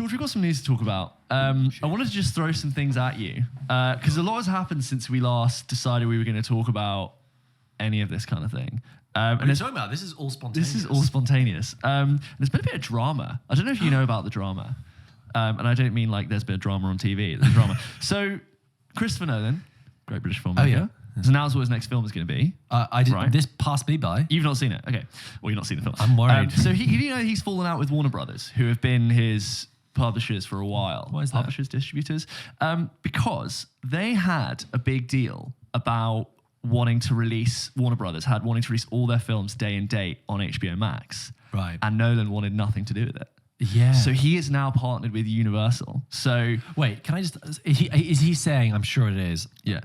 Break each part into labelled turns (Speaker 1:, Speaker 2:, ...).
Speaker 1: George, we've got some news to talk about. I wanted to just throw some things at you because a lot has happened since we last decided we were going to talk about any of this kind of thing.
Speaker 2: What are you talking about? This is all spontaneous.
Speaker 1: This is all spontaneous. There's been a bit of drama. I don't know if you know about the drama. And I don't mean like there's been drama on TV. There's drama. So Christopher Nolan, great British filmmaker.
Speaker 2: Oh, yeah.
Speaker 1: So now's what his next film is going to be.
Speaker 2: I did.
Speaker 1: Right.
Speaker 2: This passed me by.
Speaker 1: You've not seen it? Okay. Well, you've not seen the film.
Speaker 2: I'm worried.
Speaker 1: So he's fallen out with Warner Brothers, who have been his publishers for a while.
Speaker 2: Why is that?
Speaker 1: Publishers, distributors. Because they had a big deal about Warner Brothers wanting to release all their films day and date on HBO Max.
Speaker 2: Right.
Speaker 1: And Nolan wanted nothing to do with it.
Speaker 2: Yeah.
Speaker 1: So he is now partnered with Universal. So
Speaker 2: wait, can I just? Is he saying? I'm sure it is.
Speaker 1: Yeah.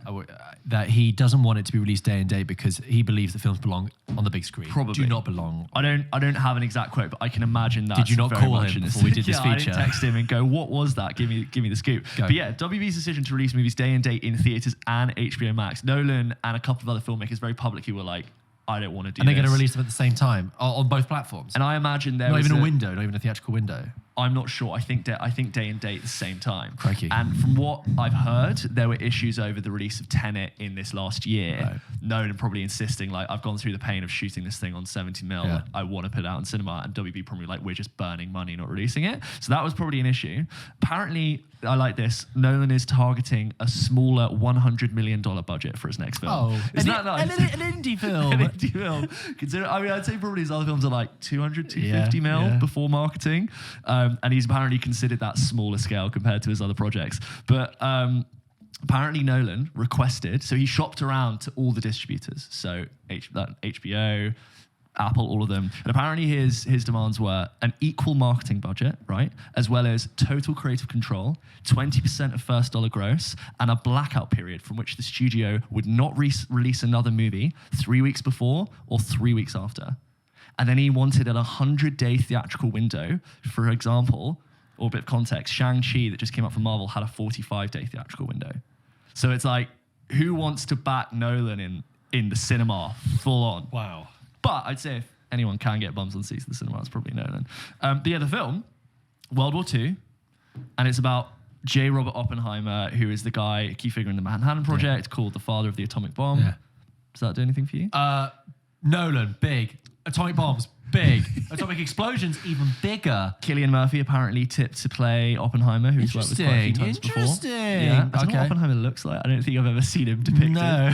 Speaker 2: That he doesn't want it to be released day and date because he believes the films belong on the big screen.
Speaker 1: Probably
Speaker 2: do not belong.
Speaker 1: I don't have an exact quote, but I can imagine that.
Speaker 2: Did you not call him before we did this feature?
Speaker 1: I didn't text him and go, "What was that? Give me the scoop."
Speaker 2: Go.
Speaker 1: But yeah, WB's decision to release movies day and date in theaters and HBO Max. Nolan and a couple of other filmmakers very publicly were like, "I don't want to do."
Speaker 2: And they're
Speaker 1: this.
Speaker 2: going to release them at the same time on both platforms.
Speaker 1: And I imagine there
Speaker 2: not
Speaker 1: was
Speaker 2: even a window, not even a theatrical window.
Speaker 1: I'm not sure. I think day and date at the same time.
Speaker 2: Crikey.
Speaker 1: And from what I've heard, there were issues over the release of Tenet in this last year.
Speaker 2: Right.
Speaker 1: Nolan probably insisting, like, I've gone through the pain of shooting this thing on 70mm.
Speaker 2: Yeah.
Speaker 1: I want to put it out in cinema. And WB probably like, we're just burning money, not releasing it. So that was probably an issue. Apparently, I like this. Nolan is targeting a smaller $100 million budget for his next film.
Speaker 2: Oh,
Speaker 1: Isn't that nice?
Speaker 2: An indie film.
Speaker 1: An indie film. I'd say probably his other films are like 200, 250 mil before marketing. And he's apparently considered that smaller scale compared to his other projects. But apparently Nolan requested, so he shopped around to all the distributors. So HBO, Apple, all of them. And apparently his demands were an equal marketing budget, right? As well as total creative control, 20% of first dollar gross, and a blackout period from which the studio would not release another movie 3 weeks before or 3 weeks after. And then he wanted a 100-day theatrical window. For example, or a bit of context, Shang-Chi that just came out from Marvel had a 45-day theatrical window. So it's like, who wants to back Nolan in the cinema full on?
Speaker 2: Wow.
Speaker 1: But I'd say if anyone can get bums on seats in the cinema, it's probably Nolan. But yeah, the film, World War II, and it's about J. Robert Oppenheimer, who is the guy, key figure in the Manhattan Project, called the father of the atomic bomb.
Speaker 2: Yeah.
Speaker 1: Does that do anything for you?
Speaker 2: Nolan, big. Atomic bombs, big. Atomic explosions, even bigger.
Speaker 1: Cillian Murphy apparently tipped to play Oppenheimer, who's worked with quite a few times before.
Speaker 2: Interesting.
Speaker 1: Yeah. I don't know what Oppenheimer looks like. I don't think I've ever seen him depicted.
Speaker 2: No.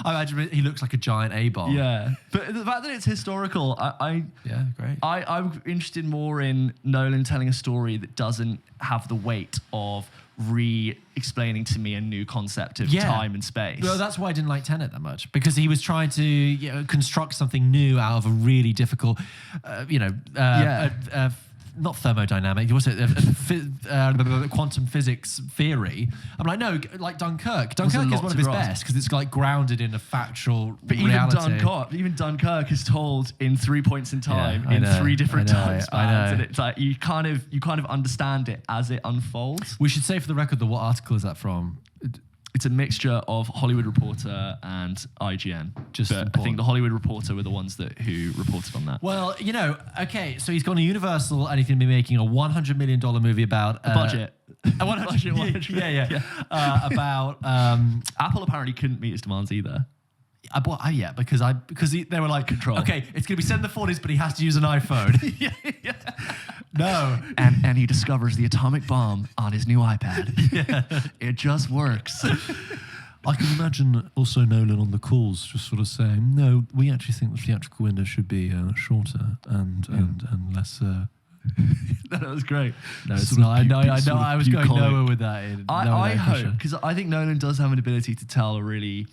Speaker 2: I imagine he looks like a giant A-bomb.
Speaker 1: Yeah. But the fact that it's historical,
Speaker 2: yeah, great.
Speaker 1: I'm interested more in Nolan telling a story that doesn't have the weight of re-explaining to me a new concept of time and space.
Speaker 2: Well, that's why I didn't like Tenet that much, because he was trying to construct something new out of a really difficult, not thermodynamic, what's it, quantum physics theory. I'm like, no, like Dunkirk. Dunkirk is one of his best because it's like grounded in a factual reality.
Speaker 1: Even Dunkirk is told in 3 points in time in three different time spans, and it's like you kind of understand it as it unfolds.
Speaker 2: We should say for the record that what article is that from?
Speaker 1: It's a mixture of Hollywood Reporter and IGN. I think the Hollywood Reporter were the ones who reported on that.
Speaker 2: Well, okay, so he's gone to Universal and he's going to be making a $100 million movie about...
Speaker 1: a budget.
Speaker 2: A budget. Yeah. About...
Speaker 1: Apple apparently couldn't meet his demands either.
Speaker 2: Because they were like,
Speaker 1: control.
Speaker 2: Okay, it's going to be set in the 40s, but he has to use an iPhone.
Speaker 1: yeah.
Speaker 2: No.
Speaker 1: And he discovers the atomic bomb on his new iPad. Yeah. It just works.
Speaker 2: I can imagine also Nolan on the calls just sort of saying, no, we actually think the theatrical window should be shorter and less...
Speaker 1: That was great.
Speaker 2: No, it's not. I know. I was going nowhere with that.
Speaker 1: I hope, because I think Nolan does have an ability to tell a really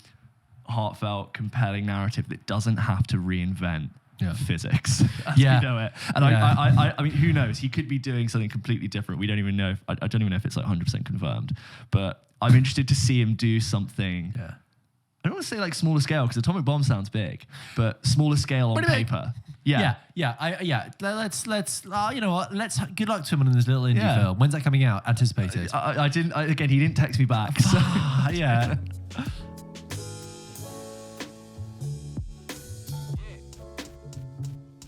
Speaker 1: heartfelt, compelling narrative that doesn't have to reinvent physics as we know it. And I mean, who knows? He could be doing something completely different. We don't even know. I don't even know if it's like 100% confirmed. But I'm interested to see him do something. Yeah. I don't want to say like smaller scale because atomic bomb sounds big, but smaller scale on paper. Yeah.
Speaker 2: Let's you know what? Good luck to him on this little indie film. When's that coming out? Anticipated.
Speaker 1: I didn't. Again, he didn't text me back. So
Speaker 2: yeah.